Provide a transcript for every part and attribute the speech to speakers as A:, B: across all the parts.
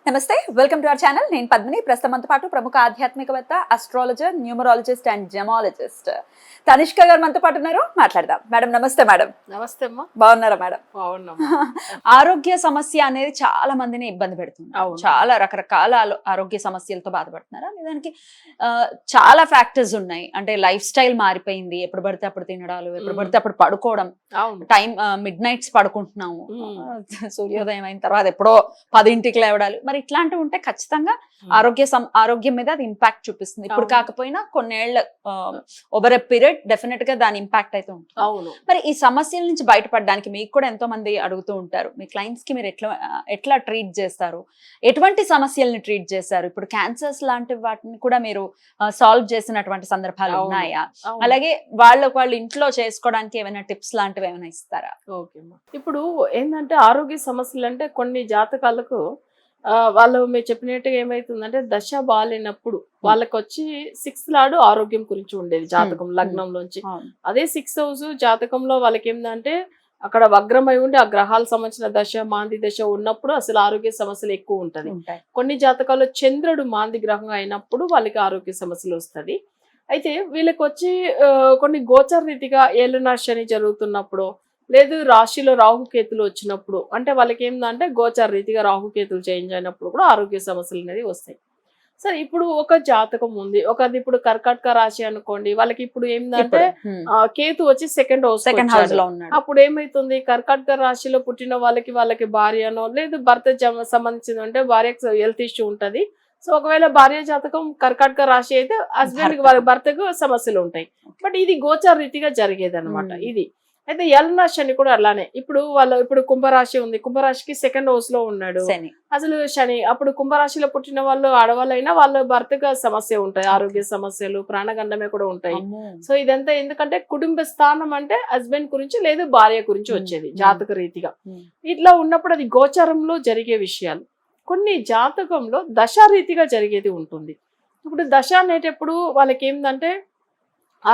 A: నమస్తే, welcome to our channel. నేను పద్మిని. ప్రస్తుతంతో పాటు ప్రముఖ ఆధ్యాత్మికవేత్త, astrologer, numerologist and gemmologist Tanishq గారు మనతో పాటు ఉన్నారు. మాట్లాడదాం. మేడం నమస్తే. మేడం
B: నమస్తే అమ్మా.
A: బాగున్నారా మేడం?
B: బాగున్నాం.
A: ఆరోగ్య సమస్య అనేది చాలా మందిని ఇబ్బంది పెడుతుంది. చాలా రకరకాల ఆరోగ్య సమస్యలతో బాధపడుతున్నారా? దానికి చాలా ఫ్యాక్టర్స్ ఉన్నాయి. అంటే లైఫ్ స్టైల్ మారిపోయింది, ఎప్పుడు పడితే అప్పుడు తినడాలు, ఎప్పుడు పడితే అప్పుడు పడుకోవడం, టైం మిడ్ నైట్స్ పడుకుంటున్నాము, సూర్యోదయం అయిన తర్వాత ఎప్పుడో 10ంటికి లేవడాలు. మరి ఇట్లాంటివి ఉంటే ఖచ్చితంగా ఆరోగ్యం మీద అది ఇంపాక్ట్ చూపిస్తుంది. ఇప్పుడు కాకపోయినా కొన్నేళ్ల ఓవర్ ఎ పీరియడ్ డెఫినెట్ గా దాని ఇంపాక్ట్ అయితే ఉంటుంది. మరి ఈ సమస్యల నుంచి బయటపడడానికి మీకు కూడా ఎంతో మంది అడుగుతూ ఉంటారు, మీ క్లయింట్స్ కి మీరు ఎట్లా ట్రీట్ చేస్తారు, ఎటువంటి సమస్యల్ని ట్రీట్ చేస్తారు? ఇప్పుడు క్యాన్సర్స్ లాంటి వాటిని కూడా మీరు సాల్వ్ చేసినటువంటి సందర్భాలు ఉన్నాయా? అలాగే వాళ్ళు ఇంట్లో చేసుకోవడానికి ఏమైనా టిప్స్ లాంటివి ఏమైనా ఇస్తారా?
B: ఓకే. ఇప్పుడు ఏంటంటే ఆరోగ్య సమస్యలు అంటే కొన్ని జాతకాలకు వాళ్ళు మీరు చెప్పినట్టుగా ఏమైతుందంటే దశ బాలేనప్పుడు వాళ్ళకి వచ్చి 6th లార్డ్ ఆరోగ్యం గురించి ఉండేది జాతకం లగ్నంలోంచి. అదే 6th హౌస్ జాతకంలో వాళ్ళకి ఏంటంటే అక్కడ వగ్రమై ఉండి ఆ గ్రహాలకు సంబంధించిన దశ మాంది దశ ఉన్నప్పుడు అసలు ఆరోగ్య సమస్యలు ఎక్కువ ఉంటది. కొన్ని జాతకాల్లో చంద్రుడు మాంది గ్రహం అయినప్పుడు వాళ్ళకి ఆరోగ్య సమస్యలు వస్తుంది. అయితే వీళ్ళకి వచ్చి కొన్ని గోచర రీతిగా ఏళ్ళనాడు శని జరుగుతున్నప్పుడు, లేదు రాశిలో రాహుకేతులు వచ్చినప్పుడు, అంటే వాళ్ళకి ఏంటంటే గోచార రీతిగా రాహుకేతులు చేంజ్ అయినప్పుడు కూడా ఆరోగ్య సమస్యలు అనేది వస్తాయి. సరే, ఇప్పుడు ఒక జాతకం ఉంది, ఒకది ఇప్పుడు కర్కాటక రాశి అనుకోండి, వాళ్ళకి ఇప్పుడు ఏంటంటే కేతు వచ్చి సెకండ్ హౌస్ లో ఉన్నాడు. అప్పుడు ఏమైతుంది, కర్కాటక రాశిలో పుట్టిన వాళ్ళకి భార్యనో లేదు భర్త సంబంధించింది అంటే భార్యకు హెల్త్ ఇష్యూ ఉంటది. సో ఒకవేళ భార్య జాతకం కర్కాటక రాశి అయితే హస్బెండ్ వాళ్ళ భర్తకు సమస్యలు ఉంటాయి. బట్ ఇది గోచార రీతిగా జరిగేది అనమాట ఇది. అయితే ఏళ్ళనాడు శని కూడా అలానే. ఇప్పుడు కుంభరాశి ఉంది, కుంభరాశికి సెకండ్ హౌస్ లో ఉన్నాడు అసలు శని. అప్పుడు కుంభరాశిలో పుట్టిన వాళ్ళు ఆడవాళ్ళైనా వాళ్ళ భర్తగా సమస్య ఉంటాయి, ఆరోగ్య సమస్యలు, ప్రాణగండమే కూడా ఉంటాయి. సో ఇదంతా ఎందుకంటే కుటుంబ స్థానం అంటే హస్బెండ్ గురించి లేదు భార్య గురించి వచ్చేది జాతక రీతిగా. ఇట్లా ఉన్నప్పుడు అది గోచారంలో జరిగే విషయాలు. కొన్ని జాతకంలో దశారీతిగా జరిగేది ఉంటుంది. ఇప్పుడు దశ అనేటప్పుడు వాళ్ళకి ఏంటంటే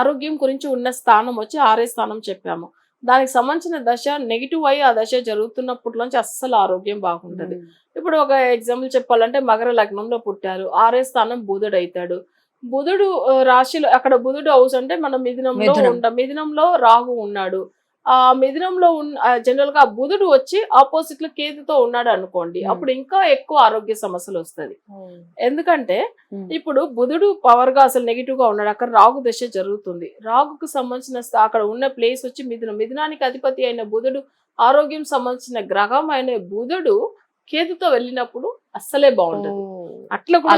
B: ఆరోగ్యం గురించి ఉన్న స్థానం వచ్చి 6వ స్థానం చెప్పాము. దానికి సంబంధించిన దశ నెగిటివ్ అయ్యి ఆ దశ జరుగుతున్నప్పట్లోంచి అస్సలు ఆరోగ్యం బాగుంటది. ఇప్పుడు ఒక ఎగ్జాంపుల్ చెప్పాలంటే మకర లగ్నంలో పుట్టారు, 6వ స్థానం బుధుడు అవుతాడు. బుధుడు రాశిలో అక్కడ బుధుడు హౌస్ అంటే మనం మిథునంలో రాహు ఉన్నాడు. ఆ మిథునంలో జనరల్ గా బుధుడు వచ్చి ఆపోజిట్ లో కేతుతో ఉన్నాడు అనుకోండి, అప్పుడు ఇంకా ఎక్కువ ఆరోగ్య సమస్యలు వస్తుంది. ఎందుకంటే ఇప్పుడు బుధుడు పవర్ గా అసలు నెగిటివ్ గా ఉన్నాడు, అక్కడ రాహు దశ జరుగుతుంది. రాహుకు సంబంధించిన అక్కడ ఉన్న ప్లేస్ వచ్చి మిథునానికి అధిపతి అయిన బుధుడు, ఆరోగ్యం సంబంధించిన గ్రహం అయిన బుధుడు కేతుతో వెళ్ళినప్పుడు అస్సలే బాగుంటది. అట్లా కూడా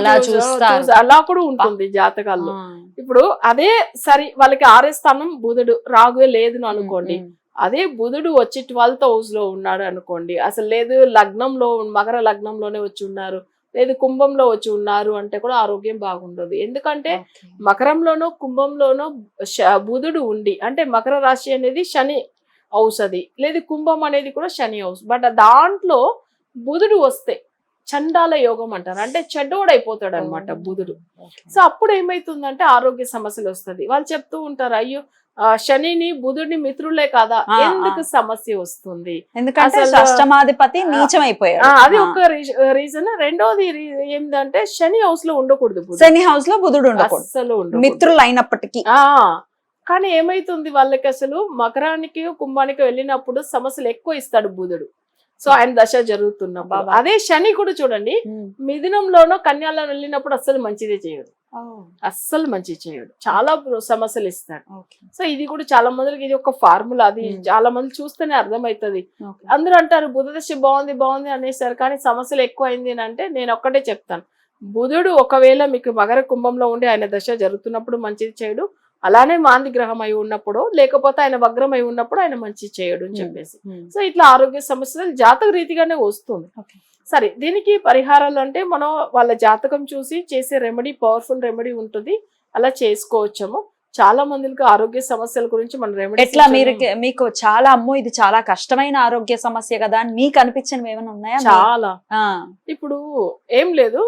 B: అలా కూడా ఉంటుంది జాతకాల్లో. ఇప్పుడు అదే సరి వాళ్ళకి 6వ స్థానం బుధుడు, రాహువే లేదు అనుకోండి, అదే బుధుడు వచ్చి 12th హౌస్ లో ఉన్నాడు అనుకోండి, అసలు లేదు లగ్నంలో మకర లగ్నంలోనే వచ్చి ఉన్నారు, లేదు కుంభంలో వచ్చి ఉన్నారు అంటే కూడా ఆరోగ్యం బాగుండదు. ఎందుకంటే మకరంలోనో కుంభంలోనో బుధుడు ఉండి, అంటే మకర రాశి అనేది శని హౌస్, అది లేదు కుంభం అనేది కూడా శని హౌస్. బట్ దాంట్లో బుధుడు వస్తే చండాల యోగం అంటారు, అంటే చెడ్డోడైపోతాడు అనమాట బుధుడు. సో అప్పుడు ఏమైతుందంటే ఆరోగ్య సమస్యలు వస్తుంది. వాళ్ళు చెప్తూ ఉంటారు, అయ్యో శనిని బుధుడిని మిత్రులే కదా, ఎందుకు సమస్య వస్తుంది, అది ఒక రీజన్. రెండోది ఏంటంటే శని హౌస్ లో ఉండకూడదు,
A: శని హౌస్ లో బుధుడు అసలు మిత్రులు అయినప్పటికీ.
B: కానీ ఏమైతుంది వాళ్ళకి అసలు మకరానికి కుంభానికి వెళ్ళినప్పుడు సమస్యలు ఎక్కువ ఇస్తాడు బుధుడు. సో ఆయన దశ జరుగుతున్నప్పుడు అదే శని కూడా చూడండి మిథునంలోనో కన్యాలో వెళ్ళినప్పుడు అస్సలు మంచిదే చేయడు, అస్సలు మంచి చేయడు, చాలా సమస్యలు ఇస్తాడు. సో ఇది కూడా చాలా మందికి ఇది ఒక ఫార్ములా, అది చాలా మంది చూస్తేనే అర్థమవుతుంది. అందరూ అంటారు బుధ దశ బాగుంది అనేసారు, కానీ సమస్యలు ఎక్కువ అయింది అంటే నేను ఒక్కటే చెప్తాను, బుధుడు ఒకవేళ మీకు మకర కుంభంలో ఉండి ఆయన దశ జరుగుతున్నప్పుడు మంచిది చేయడు, అలానే మాంది గ్రహం అయి ఉన్నప్పుడు లేకపోతే ఆయన వగ్రం అయి ఉన్నప్పుడు ఆయన మంచి చేయడు అని చెప్పేసి. సో ఇట్లా ఆరోగ్య సమస్యలు జాతక రీతిగానే వస్తుంది. సరే, దీనికి పరిహారాలు అంటే మనం వాళ్ళ జాతకం చూసి చేసే రెమెడీ పవర్ఫుల్ రెమెడీ ఉంటుంది, అలా చేసుకోవచ్చాము. చాలా మందికి ఆరోగ్య సమస్యల గురించి మన రెమెడీ
A: ఎట్లా మీకు చాలా అమ్మో ఇది చాలా కష్టమైన ఆరోగ్య సమస్య కదా అని మీకు అనిపించినవి ఏమైనా ఉన్నాయా?
B: చాలా. ఇప్పుడు ఏం లేదు,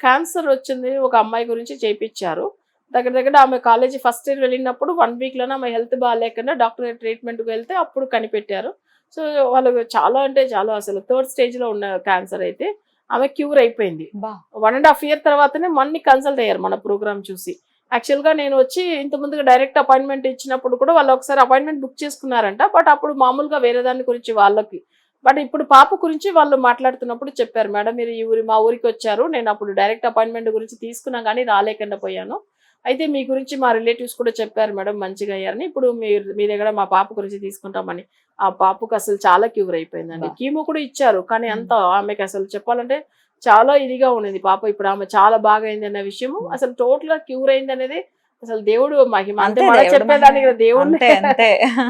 B: క్యాన్సర్ వచ్చింది, ఒక అమ్మాయి గురించి చేయించారు. దగ్గర ఆమె కాలేజీ ఫస్ట్ ఇయర్ వెళ్ళినప్పుడు 1 వీక్ లోనే ఆమె హెల్త్ బాగాలేకుండా డాక్టర్ ట్రీట్మెంట్కి వెళ్తే అప్పుడు కనిపెట్టారు. సో వాళ్ళు చాలా అంటే చాలా అసలు 3rd స్టేజ్ లో ఉన్న క్యాన్సర్ అయితే ఆమె క్యూర్ అయిపోయింది.
A: బా
B: 1.5 year తర్వాతనే మన్ని కన్సల్ట్ అయ్యారు మన ప్రోగ్రామ్ చూసి. యాక్చువల్ గా నేను వచ్చి ఇంత ముందుగా డైరెక్ట్ అపాయింట్మెంట్ ఇచ్చినప్పుడు కూడా వాళ్ళు ఒకసారి అపాయింట్మెంట్ బుక్ చేసుకున్నారంట. బట్ అప్పుడు మామూలుగా వేరే దాని గురించి వాళ్ళకి, బట్ ఇప్పుడు పాప గురించి వాళ్ళు మాట్లాడుతున్నప్పుడు చెప్పారు, మేడం మీరు మా ఊరికి వచ్చారు, నేను అప్పుడు డైరెక్ట్ అపాయింట్మెంట్ గురించి తీసుకున్నా కానీ రాలేకుండా పోయాను, అయితే మీ గురించి మా రిలేటివ్స్ కూడా చెప్పారు మేడం మంచిగా అయ్యారని, ఇప్పుడు మీ దగ్గర మా పాప గురించి తీసుకుంటామని. ఆ పాపకు అసలు చాలా క్యూర్ అయిపోయిందండి. కీమో కూడా ఇచ్చారు కానీ అంత ఆమెకి అసలు చెప్పాలంటే చాలా ఇదిగా ఉన్నది పాప. ఇప్పుడు ఆమె చాలా బాగా అయింది అన్న విషయం, అసలు టోటల్ గా క్యూర్ అయింది అనేది అసలు దేవుడు మహిమ. అంటే మనం చెప్పేదానికి దేవుడు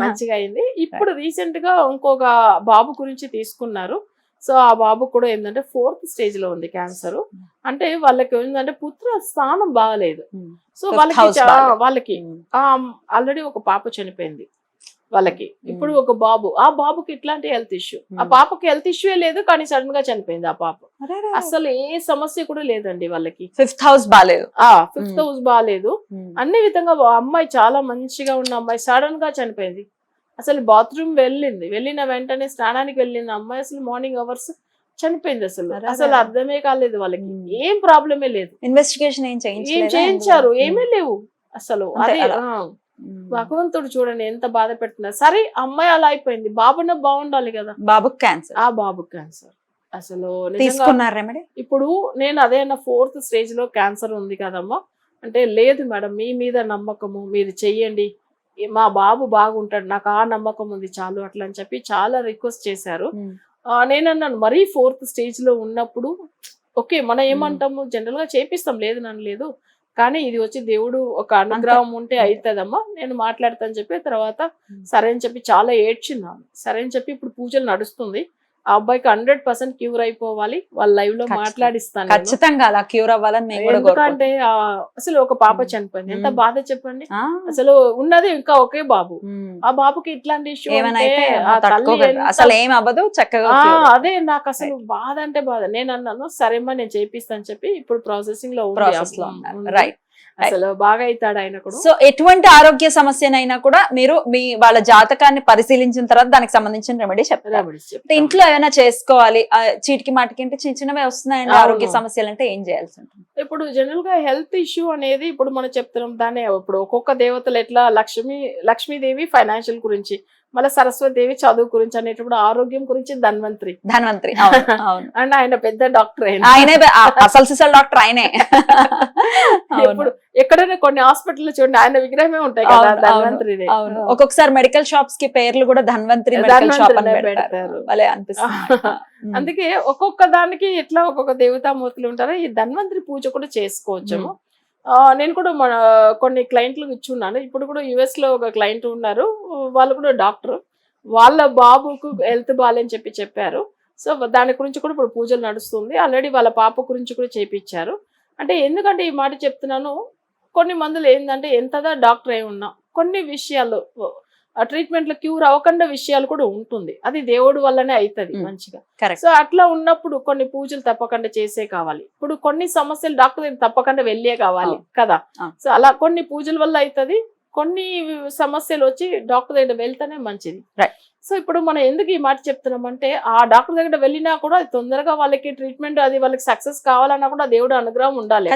B: మంచిగా అయింది. ఇప్పుడు రీసెంట్ గా ఇంకొక బాబు గురించి తీసుకున్నారు. సో ఆ బాబు కూడా ఏంటంటే 4th stage లో ఉంది క్యాన్సర్. అంటే వాళ్ళకి ఏంటంటే పుత్ర స్థానం బాగాలేదు. సో వాళ్ళకి ఆల్రెడీ ఒక పాప చనిపోయింది వాళ్ళకి, ఇప్పుడు ఒక బాబు, ఆ బాబుకి ఇట్లాంటి హెల్త్ ఇష్యూ, ఆ పాపకి హెల్త్ ఇష్యూ లేదు కానీ సడన్ గా చనిపోయింది ఆ పాప. అసలు ఏ సమస్య కూడా లేదండి వాళ్ళకి.
A: 5th house బాలేదు,
B: 5th house బాగాలేదు, అన్ని విధంగా అమ్మాయి చాలా మంచిగా ఉన్న అమ్మాయి సడన్ గా చనిపోయింది. అసలు బాత్రూమ్ వెళ్ళిన వెంటనే స్నానానికి వెళ్ళింది అమ్మాయి, అసలు మార్నింగ్ అవర్స్ చనిపోయింది. అసలు అర్థమే కాలేదు వాళ్ళకి, ఏం ప్రాబ్లమే లేదు.
A: ఇన్వెస్టిగేషన్ ఏం
B: చేయించారు, ఏమీ లేవు అసలు. అదే భగవంతుడు చూడండి ఎంత బాధ పెడుతున్నారు. సరే అమ్మాయి అలా అయిపోయింది, బాబున బాగుండాలి కదా.
A: బాబుకి క్యాన్సర్,
B: ఆ బాబుకి క్యాన్సర్. అసలు ఇప్పుడు నేను అదే అన్న 4th stage లో క్యాన్సర్ ఉంది కదమ్మా అంటే, లేదు మేడం మీ మీద నమ్మకము, మీరు చెయ్యండి, మా బాబు బాగుంటాడు, నాకు ఆ నమ్మకం ఉంది చాలు అట్లా అని చెప్పి చాలా రిక్వెస్ట్ చేశారు. నేనన్నాను మరీ 4th stage లో ఉన్నప్పుడు ఓకే మనం ఏమంటాము జనరల్ గా చేపిస్తాం, లేదు నన్ను లేదు, కానీ ఇది వచ్చి దేవుడు ఒక అనుగ్రహం ఉంటే అవుతుందమ్మా, నేను మాట్లాడతాను చెప్పి తర్వాత సరే అని చెప్పి చాలా ఏడ్చిందాము. సరే అని చెప్పి ఇప్పుడు పూజలు నడుస్తుంది. ఆ అబ్బాయికి 100% క్యూర్ అయిపోవాలి, వాళ్ళ లైవ్ లో మాట్లాడిస్తాను
A: ఖచ్చితంగా, అలా క్యూర్ అవ్వాలని.
B: ఎందుకంటే అసలు ఒక పాప చనిపోయింది, ఎంత బాధ చెప్పండి. అసలు ఉన్నది ఇంకా ఒకే బాబు, ఆ బాబుకి ఇట్లాంటి ఇష్యూ
A: అసలు ఏం అవ్వదు చక్కగా.
B: అదే నాకు అసలు బాధ అంటే బాధ. నేను అన్నాను సరేమ్మా నేను చేపిస్తాను చెప్పి ఇప్పుడు ప్రాసెసింగ్ లో
A: రైట్.
B: అసలు బాగా అవుతాడు ఆయన కూడా.
A: సో ఎటువంటి ఆరోగ్య సమస్యనైనా కూడా మీరు మీ వాళ్ళ జాతకాన్ని పరిశీలించిన తర్వాత దానికి సంబంధించిన రెమెడీ చెప్తారు. ఇంట్లో ఏమైనా చేసుకోవాలి చీటికి మాటికి అంటే చిన్న చిన్నవే వస్తున్నాయండి ఆరోగ్య సమస్యలు అంటే ఏం చేయాల్సి ఉంటుంది?
B: ఇప్పుడు జనరల్ గా హెల్త్ ఇష్యూ అనేది ఇప్పుడు మనం చెప్తున్నాం దాన్ని, ఇప్పుడు ఒక్కొక్క దేవతలు ఎట్లా లక్ష్మీదేవి ఫైనాన్షియల్ గురించి, మళ్ళీ సరస్వతి దేవి చదువు గురించి అనేటప్పుడు ఆరోగ్యం గురించి ధన్వంతరి అండ్ ఆయన పెద్ద డాక్టర్,
A: ఆయనే అసలు సిసల్ డాక్టర్ ఆయనే.
B: ఇప్పుడు ఎక్కడైనా కొన్ని హాస్పిటల్ చూడండి ఆయన విగ్రహమే ఉంటాయి కదా ధన్వంతరి.
A: ఒక్కొక్కసారి మెడికల్ షాప్స్ కి పేర్లు కూడా ధన్వంతరి పెడతారు.
B: అందుకే ఒక్కొక్క దానికి ఎట్లా ఒక్కొక్క దేవతామూర్తులు ఉంటారో ఈ ధన్వంతరి పూజ కూడా చేసుకోవచ్చు. నేను కూడా మన కొన్ని క్లయింట్లకు ఇచ్చి ఉన్నాను. ఇప్పుడు కూడా US లో ఒక క్లయింట్ ఉన్నారు, వాళ్ళు కూడా డాక్టర్, వాళ్ళ బాబుకు హెల్త్ బాగాలేని చెప్పారు. సో దాని గురించి కూడా ఇప్పుడు పూజలు నడుస్తుంది. ఆల్రెడీ వాళ్ళ పాప గురించి కూడా చేపించారు. అంటే ఎందుకంటే ఈ మాట చెప్తున్నాను, కొన్ని మందులు ఏంటంటే ఎంతగా డాక్టర్ అయి ఉన్నా కొన్ని విషయాలు ట్రీట్మెంట్ లో క్యూర్ అవ్వకుండా విషయాలు కూడా ఉంటుంది, అది దేవుడి వల్లనే అవుతుంది మంచిగా. సో అట్లా ఉన్నప్పుడు కొన్ని పూజలు తప్పకుండా చేసే కావాలి. ఇప్పుడు కొన్ని సమస్యలు డాక్టర్ దగ్గర తప్పకుండా వెళ్ళే కావాలి కదా. సో అలా కొన్ని పూజల వల్ల అవుతుంది, కొన్ని సమస్యలు వచ్చి డాక్టర్ దగ్గర వెళ్తేనే మంచిది. సో ఇప్పుడు మనం ఎందుకు ఈ మాట చెప్తున్నామంటే, ఆ డాక్టర్ దగ్గర వెళ్ళినా కూడా తొందరగా వాళ్ళకి ట్రీట్మెంట్ అది వాళ్ళకి సక్సెస్ కావాలన్నా కూడా దేవుడు అనుగ్రహం ఉండాలి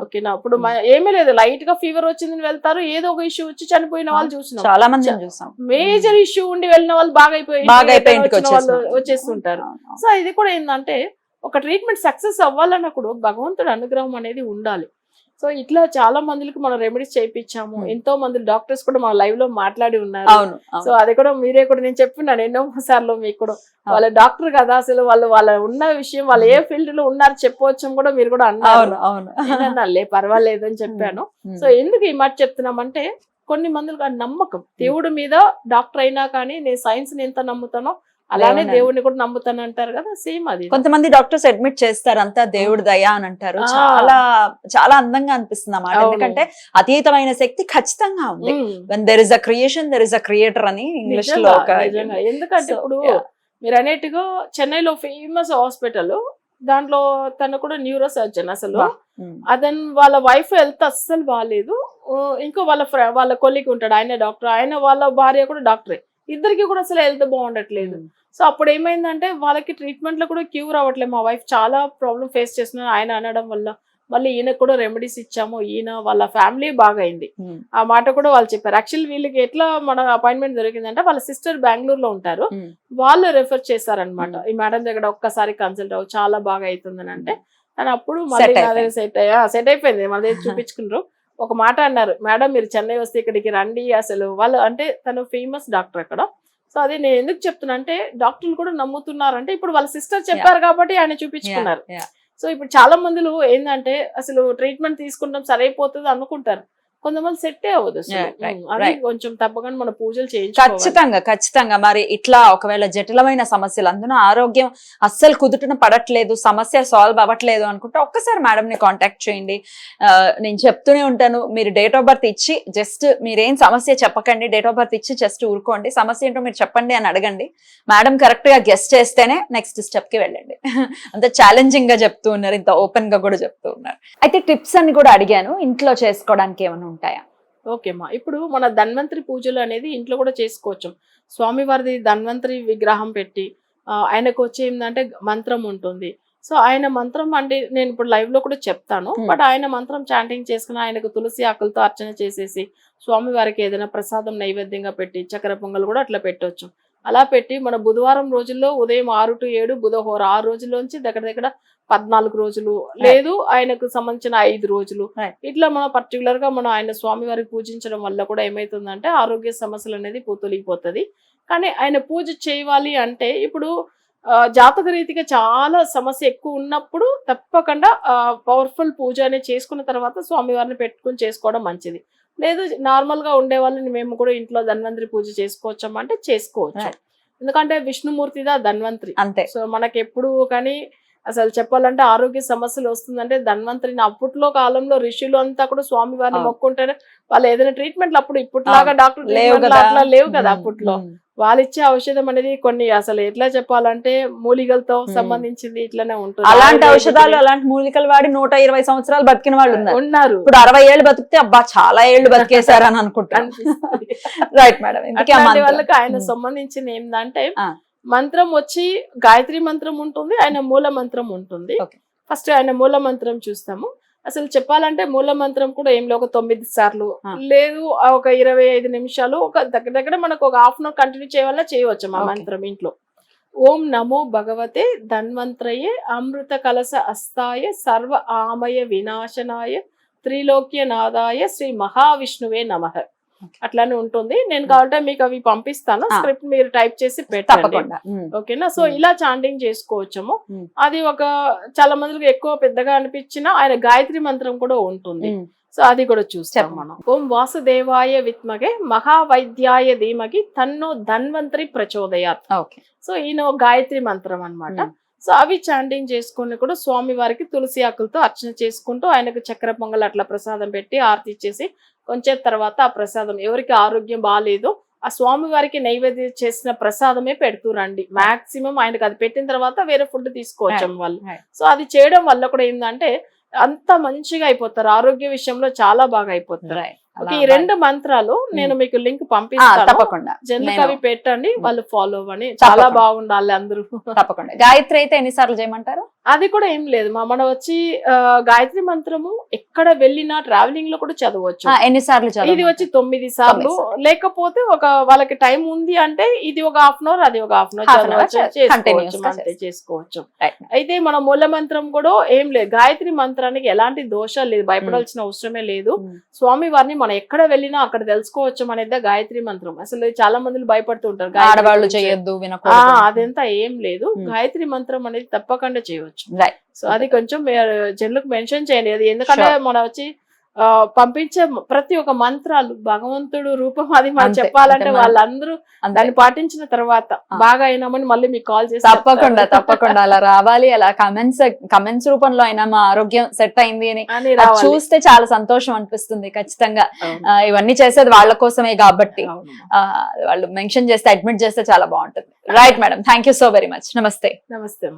B: ఓకేనా. ఇప్పుడు ఏమీ లేదు, లైట్ గా ఫీవర్ వచ్చిందని వెళ్తారు, ఏదో ఒక ఇష్యూ వచ్చి చనిపోయిన వాళ్ళు చూసినాం,
A: చాలా మంది చూసాం.
B: మేజర్ ఇష్యూ ఉండి వెళ్ళిన వాళ్ళు బాగా అయిపోయి వాళ్ళు వచ్చేస్తుంటారు. సో ఇది కూడా ఏంటంటే ఒక ట్రీట్మెంట్ సక్సెస్ అవ్వాలన్నా కూడా భగవంతుడు అనుగ్రహం అనేది ఉండాలి. సో ఇట్లా చాలా మందికి మనం రెమెడీస్ చేయించాము, ఎంతో మంది డాక్టర్స్ కూడా మన లైవ్ లో మాట్లాడి ఉన్నారు. సో అది కూడా మీరే కూడా నేను చెప్పినాను ఎన్నో సార్లు మీకు కూడా, వాళ్ళ డాక్టర్ కదా అసలు వాళ్ళ ఉన్న విషయం వాళ్ళు ఏ ఫీల్డ్ లో ఉన్నారు చెప్పవచ్చు కూడా మీరు కూడా అన్నారు, పర్వాలేదు అని చెప్పాను. సో ఎందుకు ఈ మాట చెప్తున్నామంటే కొన్ని మందికి నమ్మకం దేవుడి మీద, డాక్టర్ అయినా కానీ నేను సైన్స్ ని ఎంత నమ్ముతానో అలానే దేవుడిని కూడా నమ్ముతాను అంటారు కదా, సేమ్ అది.
A: కొంతమంది డాక్టర్స్ అడ్మిట్ చేస్తారు అంతా దేవుడి దయ అని అంటారు, చాలా చాలా అందంగా అనిపిస్తుంది అన్నమాట. ఎందుకంటే అతీతమైన శక్తి ఖచ్చితంగా ఉంది. when there is a creation there is a creator అని ఇంగ్లీష్ లో.
B: ఎందుకంటే ఇప్పుడు మీరు అనేట్టుగా చెన్నైలో ఫేమస్ హాస్పిటల్, దాంట్లో తను కూడా న్యూరో సర్జన్. అసలు అతను వాళ్ళ వైఫ్ హెల్త్ అస్సలు బాగాలేదు, ఇంకో వాళ్ళ కొలీగ్ ఉంటాడు ఆయన డాక్టర్, ఆయన వాళ్ళ భార్య కూడా డాక్టరే. ఇద్దరికి కూడా అసలు హెల్త్ బాగుండట్లేదు. సో అప్పుడు ఏమైందంటే వాళ్ళకి ట్రీట్మెంట్ లో కూడా క్యూర్ అవ్వట్లేదు. మా వైఫ్ చాలా ప్రాబ్లం ఫేస్ చేస్తున్నారు ఆయన అనడం వల్ల. మళ్ళీ ఈయనకు కూడా రెమెడీస్ ఇచ్చాము. ఈయన వాళ్ళ ఫ్యామిలీ బాగా అయింది. ఆ మాట కూడా వాళ్ళు చెప్పారు. యాక్చువల్లీ వీళ్ళకి ఎట్లా మన అపాయింట్మెంట్ దొరికిందంటే వాళ్ళ సిస్టర్ బెంగళూరులో ఉంటారు, వాళ్ళు రెఫర్ చేశారనమాట. ఈ మేడం దగ్గర ఒక్కసారి కన్సల్ట్ అవ్వు చాలా బాగా అవుతుందని అంటే కానీ అప్పుడు మళ్ళీ సెట్ అయిపోయింది. మళ్ళీ చూపించుకున్నారు. ఒక మాట అన్నారు, మేడం మీరు చెన్నై వస్తే ఇక్కడికి రండి అసలు. వాళ్ళు అంటే తను ఫేమస్ డాక్టర్ అక్కడ. సో అది నేను ఎందుకు చెప్తున్నా అంటే డాక్టర్లు కూడా నమ్ముతున్నారు అంటే ఇప్పుడు వాళ్ళ సిస్టర్ చెప్పారు కాబట్టి ఆయన చూపించుకున్నారు. సో ఇప్పుడు చాలా మందిలో ఏంటంటే అసలు ట్రీట్మెంట్ తీసుకుంటాం సరైపోతుంది అనుకుంటారు, కొంతమంది సెట్ అవ్వదు అది కొంచెం తప్పకుండా మన పూజలు చేయించుకోవాలి.
A: ఖచ్చితంగా మరి ఇట్లా ఒకవేళ జటిలమైన సమస్యలు అందున ఆరోగ్యం అస్సలు కుదుటన పడట్లేదు, సమస్య సాల్వ్ అవ్వట్లేదు అనుకుంటే ఒక్కసారి మేడం ని కాంటాక్ట్ చేయండి. నేను చెప్తూనే ఉంటాను, మీరు డేట్ ఆఫ్ బర్త్ ఇచ్చి జస్ట్ మీరేం సమస్య చెప్పకండి, డేట్ ఆఫ్ బర్త్ ఇచ్చి జస్ట్ ఊరుకోండి, సమస్య ఏంటో మీరు చెప్పండి అని అడగండి. మేడం కరెక్ట్ గా గెస్ట్ చేస్తేనే నెక్స్ట్ స్టెప్ కి వెళ్ళండి. అంత ఛాలెంజింగ్ గా చెప్తూ ఉన్నారు, ఇంత ఓపెన్ గా కూడా చెప్తూ ఉన్నారు. అయితే టిప్స్ అని కూడా అడిగాను, ఇంట్లో చేసుకోవడానికి ఏమైనా ఉంటాయా?
B: ఓకేమ్మా, ఇప్పుడు మన ధన్వంతరి పూజలు అనేది ఇంట్లో కూడా చేసుకోవచ్చు. స్వామివారిది ధన్వంతరి విగ్రహం పెట్టి ఆయనకు వచ్చే ఏంటంటే మంత్రం ఉంటుంది. సో ఆయన మంత్రం అంటే నేను ఇప్పుడు లైవ్ లో కూడా చెప్తాను, బట్ ఆయన మంత్రం చాంటింగ్ చేసుకుని ఆయనకు తులసి ఆకులతో అర్చన చేసేసి స్వామివారికి ఏదైనా ప్రసాదం నైవేద్యంగా పెట్టి చక్కెర పొంగల్ కూడా అట్లా పెట్టవచ్చు. అలా పెట్టి మన బుధవారం రోజుల్లో ఉదయం 6 to 7 బుధహోర 6 రోజుల్లోంచి దగ్గర 14 రోజులు లేదు ఆయనకు సంబంధించిన 5 రోజులు ఇట్లా మనం పర్టికులర్ గా మనం ఆయన స్వామి వారికి పూజించడం వల్ల కూడా ఏమైతుందంటే ఆరోగ్య సమస్యలు అనేది తొలగిపోతుంది. కానీ ఆయన పూజ చేయాలి అంటే ఇప్పుడు జాతక రీతిగా చాలా సమస్య ఎక్కువ ఉన్నప్పుడు తప్పకుండా పవర్ఫుల్ పూజ అనేది చేసుకున్న తర్వాత స్వామివారిని పెట్టుకుని చేసుకోవడం మంచిది. లేదు నార్మల్ గా ఉండే వాళ్ళని మేము కూడా ఇంట్లో ధన్వంతరి పూజ చేసుకోవచ్చా అంటే చేసుకోవచ్చు, ఎందుకంటే విష్ణుమూర్తిదా ధన్వంతరి అంతే. సో మనకి ఎప్పుడు కానీ అసలు చెప్పాలంటే ఆరోగ్య సమస్యలు వస్తుందంటే ధన్వంతరిని అప్పట్లో కాలంలో ఋషులు అంతా కూడా స్వామి వారిని మొక్కుంటారు. వాళ్ళు ఏదైనా ట్రీట్మెంట్లు అప్పుడు ఇప్పటిలాగా డాక్టర్ అట్లా లేవు కదా. అప్పట్లో వాళ్ళు ఇచ్చే ఔషధం అనేది కొన్ని అసలు ఎట్లా చెప్పాలంటే మూలికలతో సంబంధించింది ఇట్లానే ఉంటుంది.
A: అలాంటి ఔషధాలు అలాంటి మూలికలు వాడి 120 సంవత్సరాలు బతికిన వాళ్ళు ఉన్నారు. ఇప్పుడు 60 ఏళ్ళు బతికితే అబ్బా చాలా ఏళ్ళు బతికేశారని అనుకుంటాను. రైట్ మేడం,
B: వాళ్ళకి ఆయన సంబంధించింది ఏంటంటే మంత్రం వచ్చి గాయత్రి మంత్రం ఉంటుంది, ఆయన మూల మంత్రం ఉంటుంది. ఫస్ట్ ఆయన మూల మంత్రం చూస్తాము. అసలు చెప్పాలంటే మూల మంత్రం కూడా ఏం లేదు, ఒక 9 సార్లు లేదు ఒక 25 నిమిషాలు ఒక దగ్గర మనకు ఒక హాఫ్ అన్ అవర్ కంటిన్యూ చేయాలన్నా చేయవచ్చు మా మంత్రం ఇంట్లో. ఓం నమో భగవతే ధన్వంతరయే అమృత కలశ అస్తాయ సర్వ ఆమయ వినాశనాయ త్రిలోక్య నాదాయ శ్రీ మహావిష్ణువే నమః అట్లానే ఉంటుంది. నేను కావాలంటే మీకు అవి పంపిస్తాను, స్క్రిప్ట్ మీరు టైప్ చేసి పెట్టండి, ఓకేనా. సో ఇలా చాంటింగ్ చేసుకోవచ్చము. అది ఒక చాలా మందికి ఎక్కువ పెద్దగా అనిపించిన ఆయన గాయత్రి మంత్రం కూడా ఉంటుంది. సో అది కూడా చూస్తాం మనం. ఓం వాసుదేవాయ విద్మగే మహావైద్యాయ ధీమగి తన్నో ధన్వంతరి ప్రచోదయాత్. సో ఈయన గాయత్రి మంత్రం అన్నమాట. సో అవి చాంటింగ్ చేసుకుని కూడా స్వామి వారికి తులసి ఆకులతో అర్చన చేసుకుంటూ ఆయనకు చక్కెర పొంగల్ అట్లా ప్రసాదం పెట్టి ఆరతి ఇచ్చేసి కొంచెం తర్వాత ఆ ప్రసాదం ఎవరికి ఆరోగ్యం బాగాలేదో ఆ స్వామి వారికి నైవేద్యం చేసిన ప్రసాదమే పెడుతురండి మాక్సిమం. ఆయనకు అది పెట్టిన తర్వాత వేరే ఫుడ్ తీసుకోవచ్చు వాళ్ళు. సో అది చేయడం వల్ల కూడా ఏంటంటే అంత మంచిగా అయిపోతారు, ఆరోగ్య విషయంలో చాలా బాగా అయిపోతారు. ఈ 2 మంత్రాలు నేను మీకు లింక్ పంపిస్తాను, తప్పకుండా జనరల్ అవి పెట్టండి, వాళ్ళు ఫాలో అవ్వండి, చాలా బాగుండాలి అందరూ.
A: తప్పకుండా. గాయత్రి అయితే ఎన్నిసార్లు చేయమంటారు?
B: అది కూడా ఏం లేదు మా, మనం వచ్చి గాయత్రి మంత్రము ఎక్కడ వెళ్ళినా ట్రావెలింగ్ లో కూడా చదవచ్చు.
A: ఎన్నిసార్లు?
B: ఇది వచ్చి 9 సార్లు. లేకపోతే ఒక వాళ్ళకి టైం ఉంది అంటే ఇది ఒక హాఫ్ అన్ అవర్ అది ఒక హాఫ్ అన్ అవర్ చేసుకోవచ్చు. అయితే మన మూల మంత్రం కూడా ఏం లేదు, గాయత్రి మంత్రానికి ఎలాంటి దోషాలు లేదు, భయపడాల్సిన అవసరమే లేదు. స్వామి వారిని మనం ఎక్కడ వెళ్ళినా అక్కడ తెలుసుకోవచ్చు అనేది గాయత్రి మంత్రం. అసలు చాలా మంది భయపడుతుంటారు అదంతా ఏం లేదు, గాయత్రి మంత్రం అనేది తప్పకుండా చేయవచ్చు. సో అది కొంచెం జనులకు మెన్షన్ చేయండి, అది ఎందుకంటే మనం వచ్చి పంపించే ప్రతి ఒక్క మంత్రాలు భగవంతుడు రూపం, అది మనం చెప్పాలంటే వాళ్ళందరూ దాన్ని పాటించిన తర్వాత బాగా అయినామని మళ్ళీ మీకు కాల్ చేసి
A: తప్పకుండా అలా రావాలి. అలా కమెంట్స్ రూపంలో అయినా మా ఆరోగ్యం సెట్ అయింది అని చూస్తే చాలా సంతోషం అనిపిస్తుంది. ఖచ్చితంగా ఇవన్నీ చేసేది వాళ్ళ కోసమే కాబట్టి వాళ్ళు మెన్షన్ చేస్తే అడ్మిట్ చేస్తే చాలా బాగుంటుంది. Right madam, thank you so very much. నమస్తే.
B: నమస్తే.